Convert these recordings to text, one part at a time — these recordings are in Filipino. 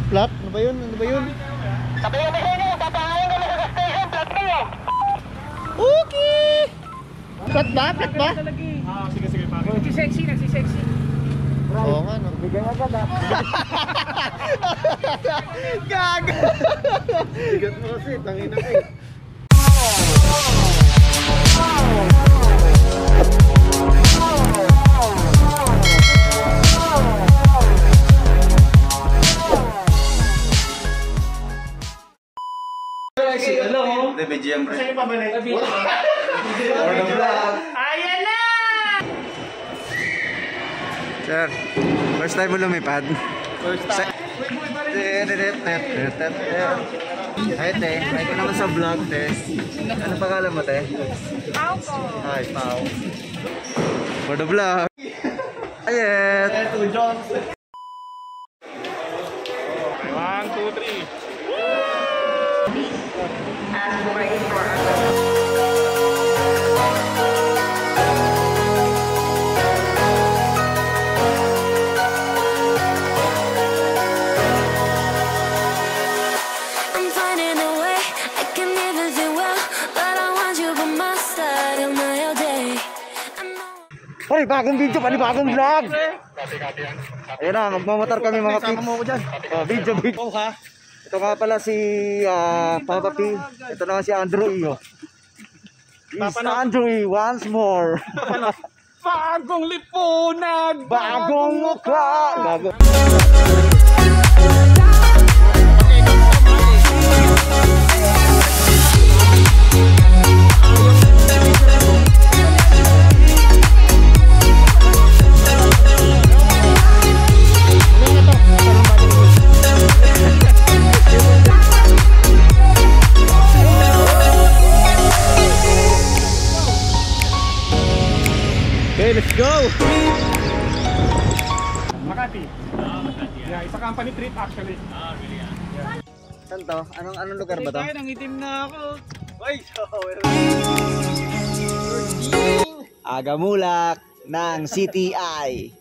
Flat? Ano ba yun? Ano ba yun? Sabihin mo sa'yo, papangayin kami sa station, flat kayo. Okay! Flat ba? Flat ba? Sige, sige, bakit? Nagsisexy, nagsisexy. Oo nga, no? Bigyan agad ha. Gaga! Bigat mo kasi, tangina ka eh. Hello? BGM bro. Sa'yo pabalik. Ayan na! Sir, first time mo lumipad? First time. Ay te, ay ko naman sa vlog te. Ano pangalan mo te? Pao po. Hi, Pao. For the vlog. Ayet. 1, 2, 3. Hoy, bagong video, bagong vlog. Ayun na, magmamotor kami mga pics. Kasama mo ko dyan. Oh, video. Ha? Ito nga pala si Papa P. Ito naman si Andrew E. Is Andrew E. once more. Bagong lipunan! Bagong mukha. Gago. Okay, let's go! Makati. Yeah, it's a company trip actually. Really? Saan to? Anong lugar ba to? Tayo, nangitim na ako. Agamulak ng CTI.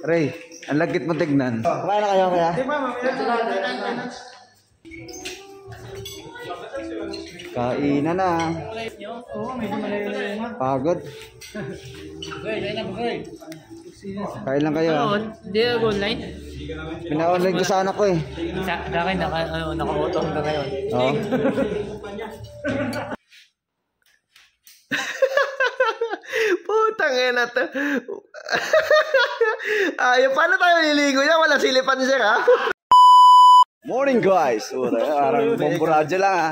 Ray, ang lagkit mo tignan. Kumain na kayo kaya? Kainan na. Pagod. Kain lang kayo. Hindi ako online. Pina-online ko sa anak ko eh. Sa akin, naka-auto na ngayon. Oo. Putang ina to. Ay, paano tayo nililigo yan? Wala silipan siya ha? Morning guys. Parang Bomboradyo lang ha.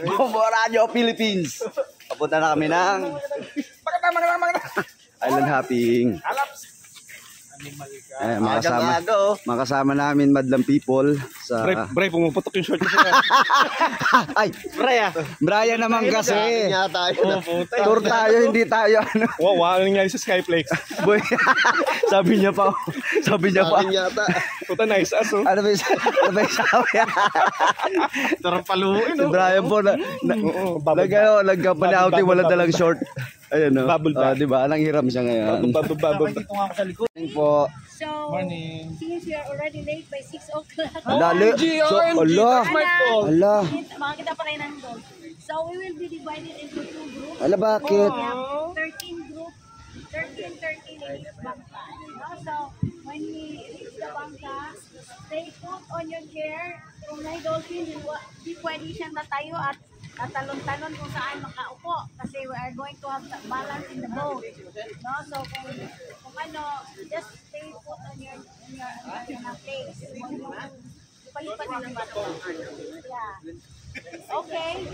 Bomboradyo Philippines. Papunta na kami ng Island hopping. Makasama namin madlang people sa Bray, pumuputok yung short ko siya. ay, Brian naman kasi. Tour tayo, hindi tayo ano. Wow, ano nangyari sa Skyflex? Boy, sabi niya pa. Puta, nice ass oh. Ano ba yung sabi? Sarap paluin Si Brian po nagkapanauti, wala dalang short. Ayun no. Diba? Anong hiram siya ngayon. Dito nga ako sa likod. Po. So, since we are already late by 6 o'clock, Dali. So, ala. makakita pa kayo ng dog. So, we will be divided into 2 groups. Ala, bakit? Yeah, 13 group, 13 in each bangka. So, when we reach the bangka, stay put on your chair. Kung may dolphin, di pwede siyang tatayo at tatalon-talon kung saan makaupo kasi we are going to have balance in the boat. No? So kung ano, just stay put on your place. Palipat din ang bato. Yeah. Okay.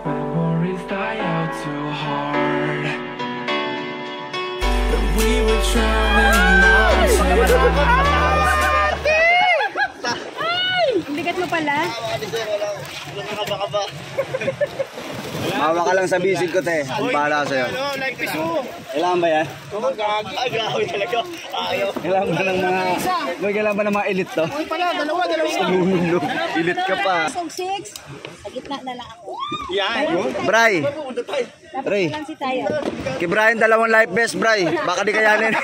Memories die out too hard. But we were drowning Ang bigat mo pala. Mawa ka lang sa bisid ko, te. Ang bahala sa'yo. Kailangan ba yan? Ay, grabe talaga. Ayaw. Kailangan ba ng mga... Boy, kailangan ba ng mga elite to? Uy pala, dalawa. Tulunong. Elite ka pa. Song 6. Sa gitna na lang ako. Bray. Tapos Ray. lang si tayo. Kay Brian, 2 life vest, Bray. Baka di kayanin.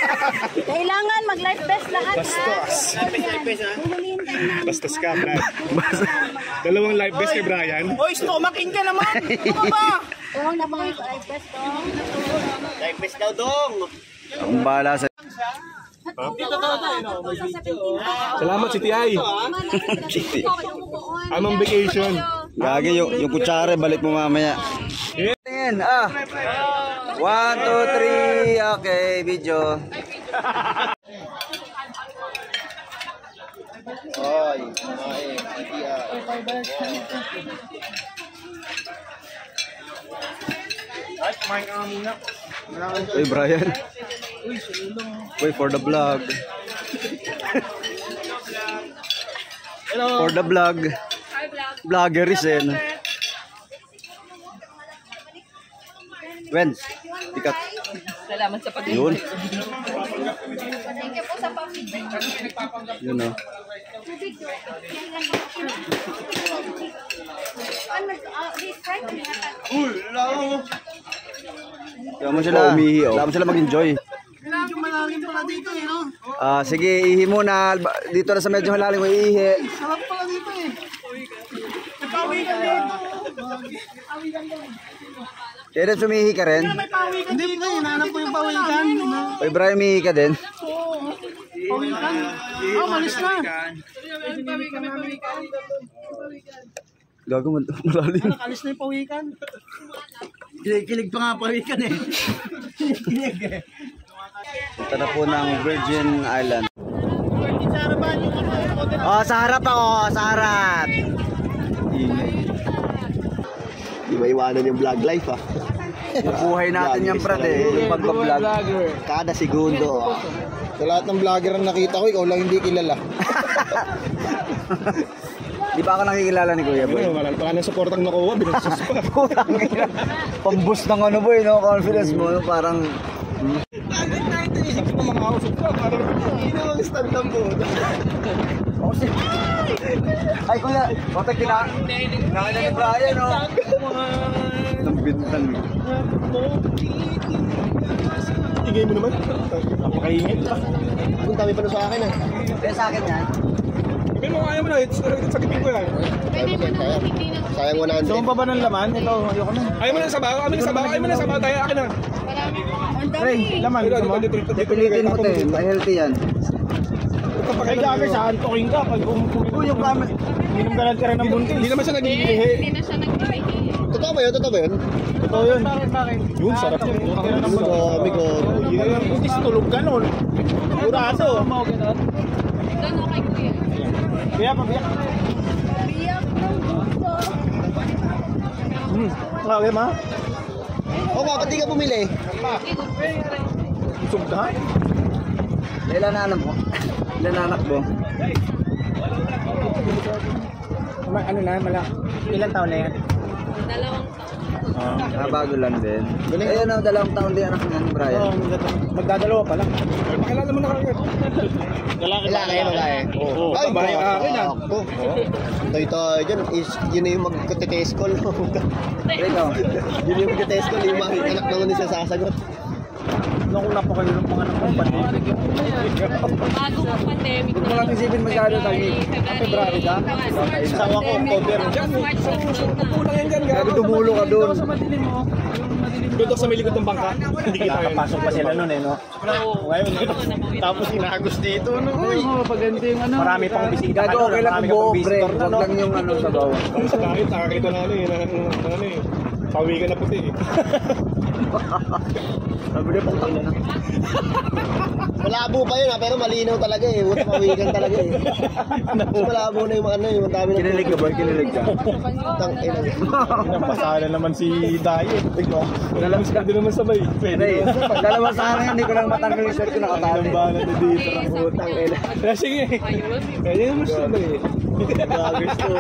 Kailangan mag-life vest lahat, ha? Huhulihin tayo ng... Bastos ka, Brian. 2 live best kay Brian. Hoy, stomaking ka naman. Ano ba? Huwag na mga life vest, oh. Life vest daw, dong. Ang bahala sa... Salamat si T.I. I'm on vacation. Gagi, yung kutsara, balik mo mamaya. Tingin, 1, 2, 3. Okay, video. Hey, Brian. Wait for the vlog. For the vlog. Vlogger is in. When? Tikat. Salamat sa pag-ibig. Yun. Thank you po sa pa-feedback. Yun o. Kaya mo sila. Kaya mo sila mag-enjoy. Medyo malalim pala dito, eh, no? Sige, ihi muna. Dito na sa medyo malalim, ihi. Sarap pala dito, eh. Nagpawikan dito. Kaya rin sumihi ka rin. May pawikan dito, eh. Nahanap ko yung pawikan. Oy, Brian, umihi ka din. Pawikan. Oh, malis na. Gago, malalim. Nakalis na yung pawikan. Kilig pa nga pawikan, eh. Kilig, eh. Ito na po ng Virgin Island. Sa harap ako, sa harap. Di ba iwanan yung vlog life, ah? Buhay natin yan, Brad, yung pagbablog. Kada segundo, ah. Sa lahat ng vlogger na nakita ko, ikaw lang hindi kilala. Di ba ako nakikilala ni Kuya Boy? Wala na supportang nakuha, binagsus pa. Pamboost ng ano boy, no? Confidence mo, no? Parang... Stand lang po. Ay, Kuya! Bata kinakita ni Brian, no? Ng bintang. Tigay mo naman. Napakaingit pa. Ang dami pa na sa akin, ah. Kaya sa akin yan. Hindi mo kaya mo na, sakitin ko yan. Sayang 100. Gusto mo pa ba ng laman? Ito, ayoko na. Ayaw mo na sa bago, ayaw mo na sa bago, tayo akin na. Ray, Laman, gusto mo? pilitin mo te, may healthy yan. Ay, gabi sa antoking ka, pag yung camera. Minom ka lang ka rin ng buntis. Hindi naman siya nag-iihi. Totoo ba yun? Totoo ba yun? Totoo yun. Yun, sarap yun. Sabi ko, Yung buntis tulog ganon. Sigurado. Kaya pabiyak. Biyak ng gusto. Okay, ma? oh, bakit di ka bumili? Busog ka? Ilan na anak mo? Ilan na anak mo? Ano na, ilang taon na yan? 2 taon. Bago lang din. Ayun na, 2 taon din anak niya ni Brian. Magdadalawa pa lang. Pakilala mo na kagad. Lalaki. Oo. Ay, Babae ang akin ah. Toy dyan, yun na yung magkatitest call. Ikaw. Yun yung magkatest call, yung mga anak naman niya sasagot. Nung napakayo ng panganak ng pandemic. Bago ang pandemic. Huwag mo lang isipin masyado tayo. February ka? Sawa ko, October. Kulang yan dyan. Kaya tumulo ka doon. Doon sa may likod ng bangka. Hindi kita kapasok pa sila nun eh, no? Ngayon, tapos inagos dito, no? Uy! Paganda yung ano. Marami pang bisita. Gago, okay lang kung buo, pre. Huwag lang yung ano sa bawah. Sa kahit, nakakita na pawi ka na puti eh. Sabi niya, putang na. Malabo pa yun pero malinaw talaga eh. Buta pawikan talaga eh. Mas malabo na yung mga ano, yung dami na. Kinilig ka ba? Kinilig ka? Tang ina. Pinapasala naman si Diet. Tignan. Nalamos ka din naman sabay. Pwede. Dalawa sa akin, hindi ko lang matanggal yung shirt ko nakatali. Ang bahala na dito. Putang ina. Sige. Kaya naman siya eh. Gusto.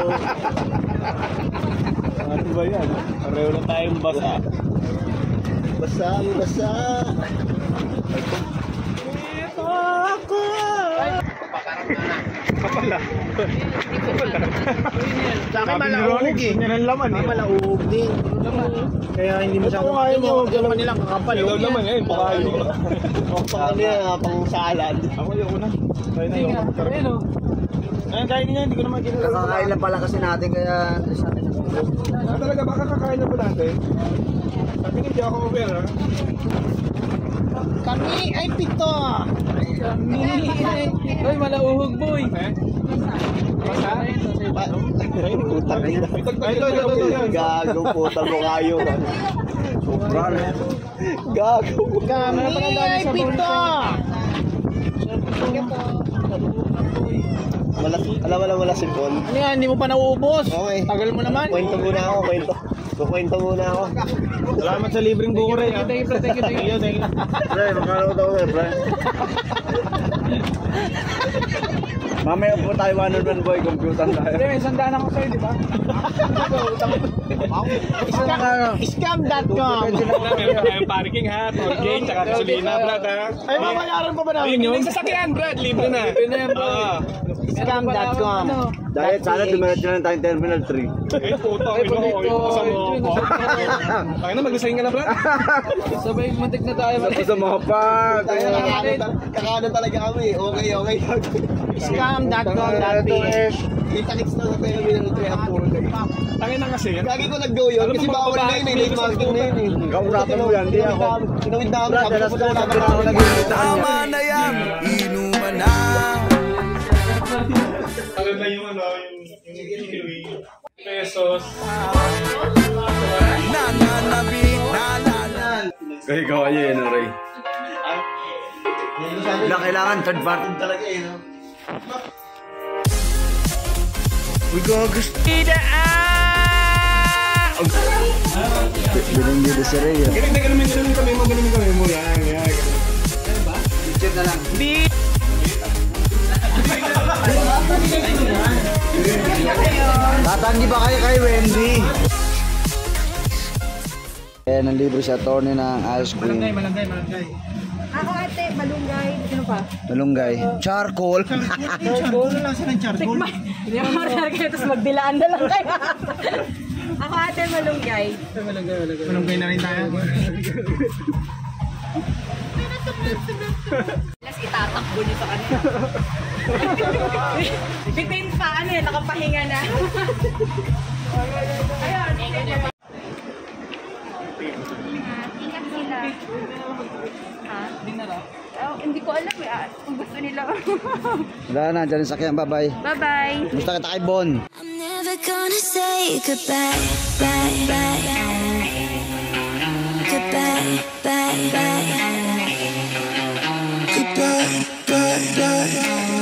Ano ba yan? Pareho na tayong basa. Basa. Ito ako! Kapala. Sa akin malauhog eh. Yan ang laman eh. Malauhog din. Kaya hindi masyadong ayaw mo. Galaman nilang kakapal. Ito naman eh. Baka yun. Ano yan, pang salad. Ako yung una. Kaya na yung magkaroon. Ayun, kain niya. Hindi ko naman kinala. Kakakain lang pala kasi natin kaya... Talaga baka kakain na ba natin? Sabi hindi ako mabera. Kami ay 7. Uy, malauhog boy. Basta? Putang ina. Gago putang mo kayo. Sobra. Gago. Kami ay 7. Wala sipon. Ano yan, hindi mo pa nauubos? Okay. Tagal mo naman. Kwento muna ako. Kukwento muna ako. Salamat sa libreng buko rin. Thank you. Pre, makakalaw tayo pre. Mamaya po tayo 101 boy, computer tayo. May sandaan ako sa'yo, di ba? Scam.com. Meron tayong parking ha, toll gate, tsaka gasolina, Brad ha. Ay, mamayaran pa ba namin Ayun yun? yung sasakyan, Brad, libre na. Scam.com. Dahil sana dumiretso na tayong Terminal 3. Eh, puto, inuusa mo ako. Kaya na, mag-resign ka na, Brad. Sabay, matik na tayo. Tapos sa mga pag. Kakanan talaga kami. Okay. Scam.com.ph. Kita-kits na sa Terminal 3 ang puro kayo. Tangin na kasi yan. Lagi ko nag-go yun kasi bawal na yun eh. Late marketing na yun eh. Kaurapan mo yan, di ako. Tinawid na kami. Brad, alas 2 na ako nag-imbitahan niya. na yan, inuman na. Ano na yung ano, yung kiwi. Pesos. Kaya ikaw ayan, Ray. Na kailangan third party Talaga eh, no? Uy, gagas. Binanggit si Ray. Ganun kami mo. Yan. Picture na lang. Tatanggi ba kayo kay Wendy? Eh, nandito si attorney ng Ice Queen. Malunggay. Ako ate, malunggay. Sino pa? Malunggay. Charcoal. Charcoal lang siya ng charcoal. Hindi mo marunong kayo, tapos magdilaan na lang kayo. Ako ate, malunggay. Malunggay na rin tayo. Tapos itatakbo niyo sa kanila. Bitin pa, nakapahinga na. Ayun, ingat sila. Ha? Hindi ko alam kung gusto nila. Wala na, dyan yung sakyan. Bye-bye. Bye-bye. Musta kita kay Bon? I'm never gonna say goodbye, bye. Goodbye, bye. Goodbye, bye.